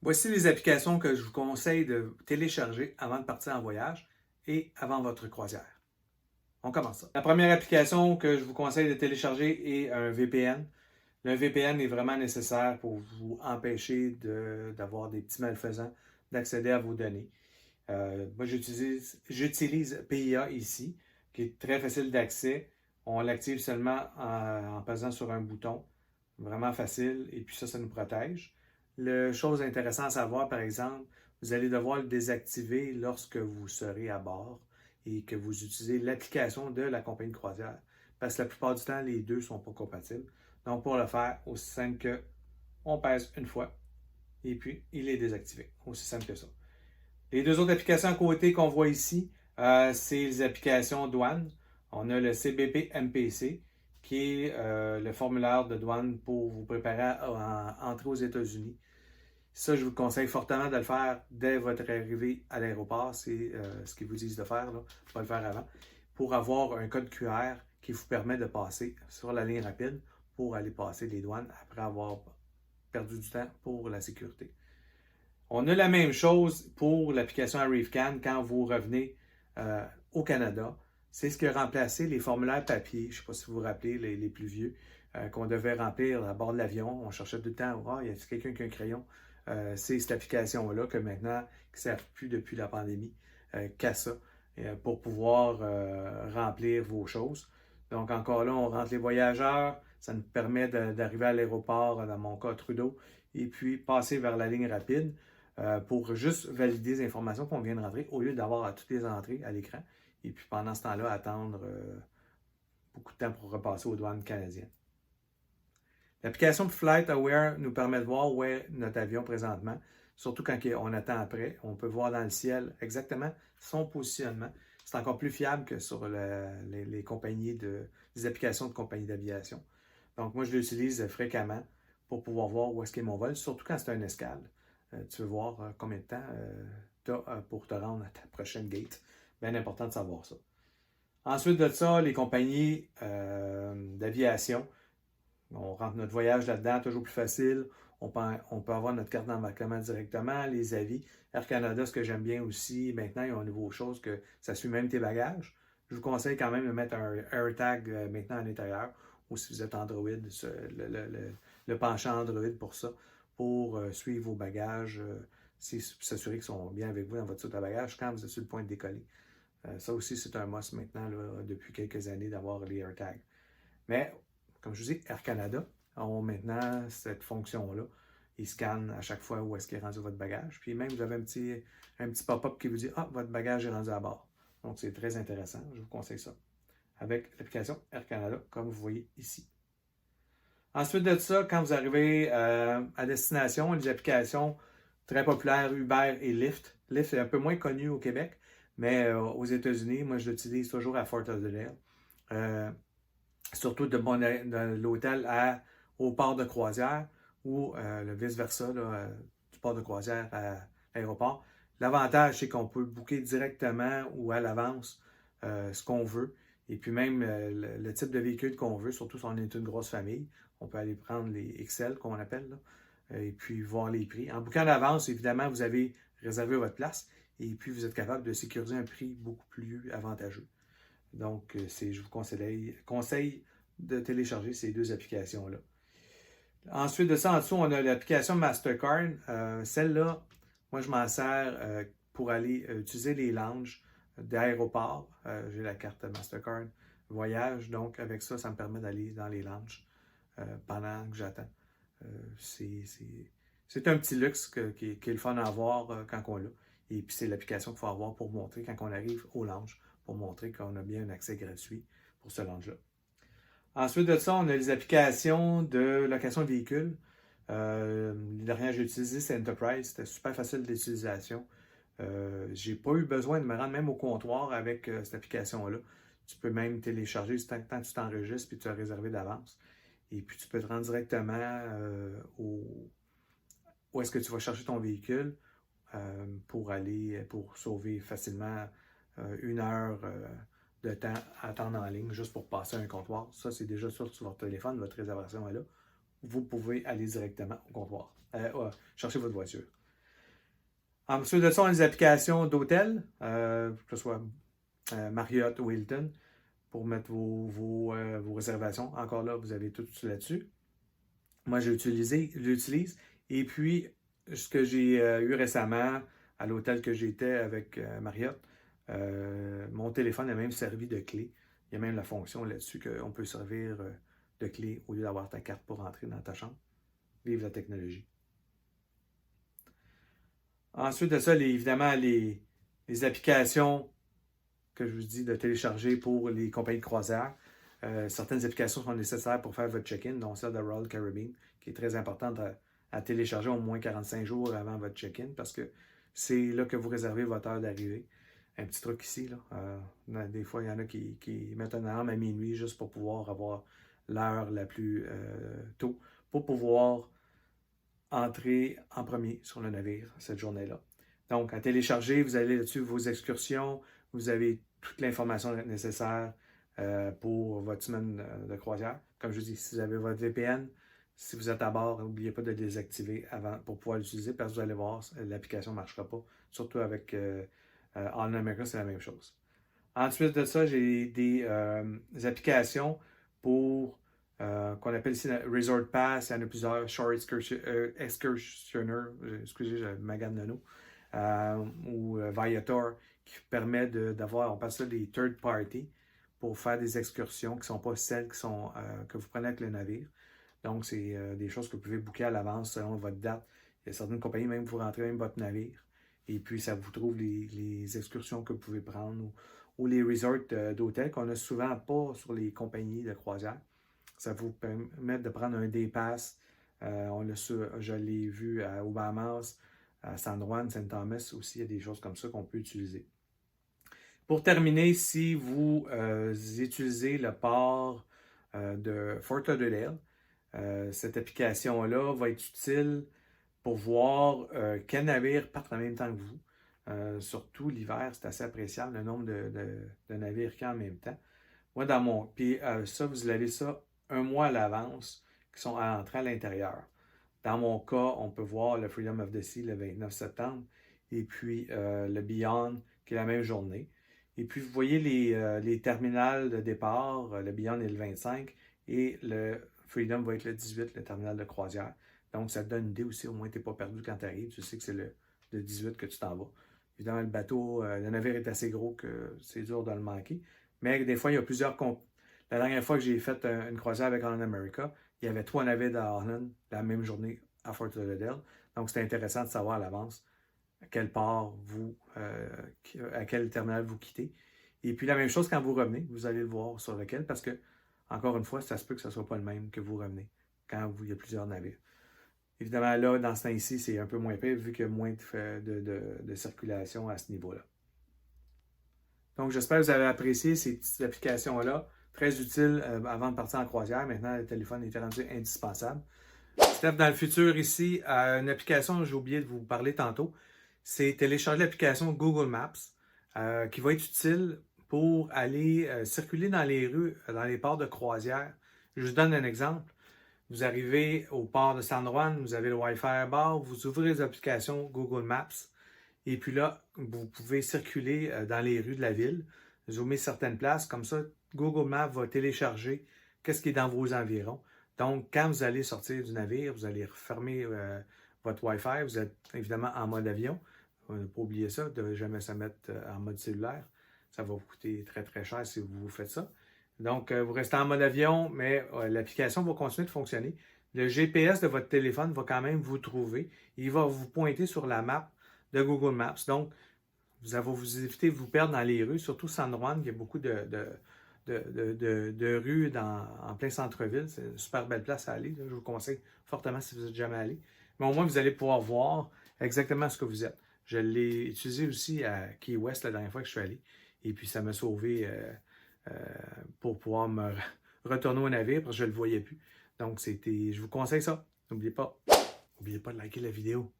Voici les applications que je vous conseille de télécharger avant de partir en voyage et avant votre croisière. On commence ça. La première application que je vous conseille de télécharger est un VPN. Le VPN est vraiment nécessaire pour vous empêcher d'avoir des petits malfaisants d'accéder à vos données. Moi, j'utilise PIA ici, qui est très facile d'accès. On l'active seulement en pesant sur un bouton. Vraiment facile. Et puis ça nous protège. La chose intéressante à savoir, par exemple, vous allez devoir le désactiver lorsque vous serez à bord et que vous utilisez l'application de la compagnie de croisière. Parce que la plupart du temps, les deux ne sont pas compatibles. Donc, pour le faire, aussi simple que on pèse une fois et puis il est désactivé. Aussi simple que ça. Les deux autres applications à côté qu'on voit ici, c'est les applications douane. On a le CBP MPC, qui est le formulaire de douane pour vous préparer à entrer aux États-Unis. Ça, je vous conseille fortement de le faire dès votre arrivée à l'aéroport. C'est ce qu'ils vous disent de faire, là, pas le faire avant, pour avoir un code QR qui vous permet de passer sur la ligne rapide pour aller passer les douanes après avoir perdu du temps pour la sécurité. On a la même chose pour l'application ArriveCan quand vous revenez au Canada. C'est ce qui a remplacé les formulaires papier. Je ne sais pas si vous vous rappelez, les plus vieux, qu'on devait remplir à bord de l'avion. On cherchait tout le temps, oh, y a quelqu'un qui a un crayon? C'est cette application-là que maintenant, qui ne sert plus depuis la pandémie, qu'à ça, pour pouvoir remplir vos choses. Donc encore là, on rentre les voyageurs. Ça nous permet d'arriver à l'aéroport, dans mon cas Trudeau, et puis passer vers la ligne rapide pour juste valider les informations qu'on vient de rentrer au lieu d'avoir toutes les entrées à l'écran. Et puis pendant ce temps-là, attendre beaucoup de temps pour repasser aux douanes canadiennes. L'application Flight Aware nous permet de voir où est notre avion présentement, surtout quand on attend après. On peut voir dans le ciel exactement son positionnement. C'est encore plus fiable que sur les compagnies les applications de compagnies d'aviation. Donc moi, je l'utilise fréquemment pour pouvoir voir où est-ce qu'est mon vol, surtout quand c'est un escale. Tu veux voir combien de temps tu as pour te rendre à ta prochaine gate. Bien important de savoir ça. Ensuite de ça, les compagnies d'aviation. On rentre notre voyage là-dedans, toujours plus facile. On peut avoir notre carte d'embarquement directement, les avis. Air Canada, ce que j'aime bien aussi, maintenant, ils ont une nouvelle chose que ça suit même tes bagages. Je vous conseille quand même de mettre un AirTag maintenant à l'intérieur, ou si vous êtes Android, le penchant Android pour ça, pour suivre vos bagages, s'assurer qu'ils sont bien avec vous dans votre sac à bagages quand vous êtes sur le point de décoller. Ça aussi, c'est un must maintenant, là, depuis quelques années, d'avoir les AirTags. Mais comme je vous dis, Air Canada ont maintenant cette fonction-là. Ils scannent à chaque fois où est-ce qu'il est rendu votre bagage. Puis même, vous avez un petit pop-up qui vous dit « Ah, votre bagage est rendu à bord ». Donc, c'est très intéressant. Je vous conseille ça. Avec l'application Air Canada, comme vous voyez ici. Ensuite de ça, quand vous arrivez à destination, les applications très populaires, Uber et Lyft. Lyft est un peu moins connu au Québec, mais aux États-Unis, moi, je l'utilise toujours à Fort Lauderdale. Surtout de l'hôtel au port de croisière ou le vice-versa, du port de croisière à l'aéroport. L'avantage, c'est qu'on peut booker directement ou à l'avance ce qu'on veut. Et puis même le type de véhicule qu'on veut, surtout si on est une grosse famille. On peut aller prendre les XL, qu'on appelle, là, et puis voir les prix. En bouquant d'avance, évidemment, vous avez réservé votre place et puis vous êtes capable de sécuriser un prix beaucoup plus avantageux. Donc, je vous conseille de télécharger ces deux applications-là. Ensuite de ça, en dessous, on a l'application Mastercard. Celle-là, moi, je m'en sers pour aller utiliser les lounges d'aéroport. J'ai la carte Mastercard Voyage, donc avec ça, ça me permet d'aller dans les lounges pendant que j'attends. C'est un petit luxe qui est le fun à avoir quand on l'a. Et puis, c'est l'application qu'il faut avoir pour montrer quand on arrive au lounge, pour montrer qu'on a bien un accès gratuit pour ce lounge-là. Ensuite de ça, on a les applications de location de véhicules. Les dernières que j'ai utilisées, c'est Enterprise. C'était super facile d'utilisation. J'ai pas eu besoin de me rendre même au comptoir avec cette application-là. Tu peux même télécharger tant que tu t'enregistres puis tu as réservé d'avance. Et puis tu peux te rendre directement où est-ce que tu vas chercher ton véhicule pour sauver facilement 1 heure de temps à attendre en ligne juste pour passer un comptoir. Ça, c'est déjà sur votre téléphone, votre réservation est là. Vous pouvez aller directement au comptoir, chercher votre voiture. Ensuite de ça, on a des applications d'hôtel, que ce soit Marriott ou Hilton, pour mettre vos réservations. Encore là, vous avez tout là-dessus. Moi, l'utilise. Et puis, ce que j'ai eu récemment à l'hôtel que j'étais avec Marriott, mon téléphone a même servi de clé. Il y a même la fonction là-dessus qu'on peut servir de clé au lieu d'avoir ta carte pour entrer dans ta chambre. Vive la technologie. Ensuite de ça, évidemment, les applications que je vous dis de télécharger pour les compagnies de croisière. Certaines applications sont nécessaires pour faire votre check-in, dont celle de Royal Caribbean, qui est très importante à télécharger au moins 45 jours avant votre check-in, parce que c'est là que vous réservez votre heure d'arrivée. Un petit truc ici, là. Des fois, il y en a qui mettent une alarme à minuit juste pour pouvoir avoir l'heure la plus tôt, pour pouvoir entrer en premier sur le navire cette journée-là. Donc, à télécharger, vous allez là-dessus vos excursions, vous avez toute l'information nécessaire pour votre semaine de croisière. Comme je vous dis, si vous avez votre VPN, si vous êtes à bord, n'oubliez pas de le désactiver avant pour pouvoir l'utiliser parce que vous allez voir, l'application ne marchera pas. Surtout avec All America, c'est la même chose. Ensuite de ça, j'ai des applications pour qu'on appelle ici Resort Pass. Il y en a plusieurs. Shore Excursioner, excusez, je magane le nom, ou Viator, qui permet d'avoir, on passe ça des third party pour faire des excursions qui ne sont pas celles qui sont, que vous prenez avec le navire. Donc, c'est des choses que vous pouvez booker à l'avance selon votre date. Il y a certaines compagnies, même vous rentrez même votre navire. Et puis, ça vous trouve les excursions que vous pouvez prendre ou les resorts d'hôtels qu'on n'a souvent pas sur les compagnies de croisière. Ça vous permet de prendre un day pass. Je l'ai vu à Bahamas, à San Juan, Saint Thomas aussi. Il y a des choses comme ça qu'on peut utiliser. Pour terminer, si vous utilisez le port de Fort Lauderdale, cette application-là va être utile pour voir quel navire part en même temps que vous. Surtout l'hiver, c'est assez appréciable le nombre de navires qu'il y a en même temps. Moi, Puis ça, vous avez ça un mois à l'avance qui sont à entrer à l'intérieur. Dans mon cas, on peut voir le Freedom of the Sea le 29 septembre et puis le Beyond qui est la même journée. Et puis, vous voyez les terminals de départ, le Beyond est le 25 et le Freedom va être le 18, le terminal de croisière. Donc, ça te donne une idée aussi, au moins tu n'es pas perdu quand tu arrives. Tu sais que c'est le 18 que tu t'en vas. Évidemment, le bateau, le navire est assez gros que c'est dur de le manquer. Mais des fois, il y a plusieurs. La dernière fois que j'ai fait une croisière avec Holland America, il y avait 3 navires de Holland la même journée à Fort Lauderdale. Donc, c'était intéressant de savoir à l'avance à quel port à quel terminal vous quittez. Et puis, la même chose quand vous revenez, vous allez le voir sur lequel, parce que, encore une fois, ça se peut que ce ne soit pas le même que vous revenez quand il y a plusieurs navires. Évidemment, là, dans ce temps-ci, c'est un peu moins pire vu qu'il y a moins de circulation à ce niveau-là. Donc, j'espère que vous avez apprécié ces petites applications-là. Très utiles avant de partir en croisière. Maintenant, le téléphone est rendu indispensable. Steph, dans le futur ici, une application que j'ai oublié de vous parler tantôt, c'est télécharger l'application Google Maps qui va être utile pour aller circuler dans les rues, dans les ports de croisière. Je vous donne un exemple. Vous arrivez au port de San Juan, vous avez le Wi-Fi à bord, vous ouvrez les applications Google Maps et puis là, vous pouvez circuler dans les rues de la ville, zoomer certaines places, comme ça, Google Maps va télécharger qu'est-ce qui est dans vos environs. Donc, quand vous allez sortir du navire, vous allez refermer votre Wi-Fi, vous êtes évidemment en mode avion. Il ne faut pas oublier ça, de ne jamais se mettre en mode cellulaire. Ça va vous coûter très, très cher si vous faites ça. Donc, vous restez en mode avion, mais l'application va continuer de fonctionner. Le GPS de votre téléphone va quand même vous trouver. Il va vous pointer sur la map de Google Maps. Donc, ça va vous éviter de vous perdre dans les rues, surtout San Juan, il y a beaucoup de rues en plein centre-ville. C'est une super belle place à aller. Je vous conseille fortement si vous n'êtes jamais allé. Mais au moins, vous allez pouvoir voir exactement ce que vous êtes. Je l'ai utilisé aussi à Key West la dernière fois que je suis allé. Et puis, ça m'a sauvé pour pouvoir me retourner au navire parce que je ne le voyais plus. Donc, je vous conseille ça. N'oubliez pas de liker la vidéo.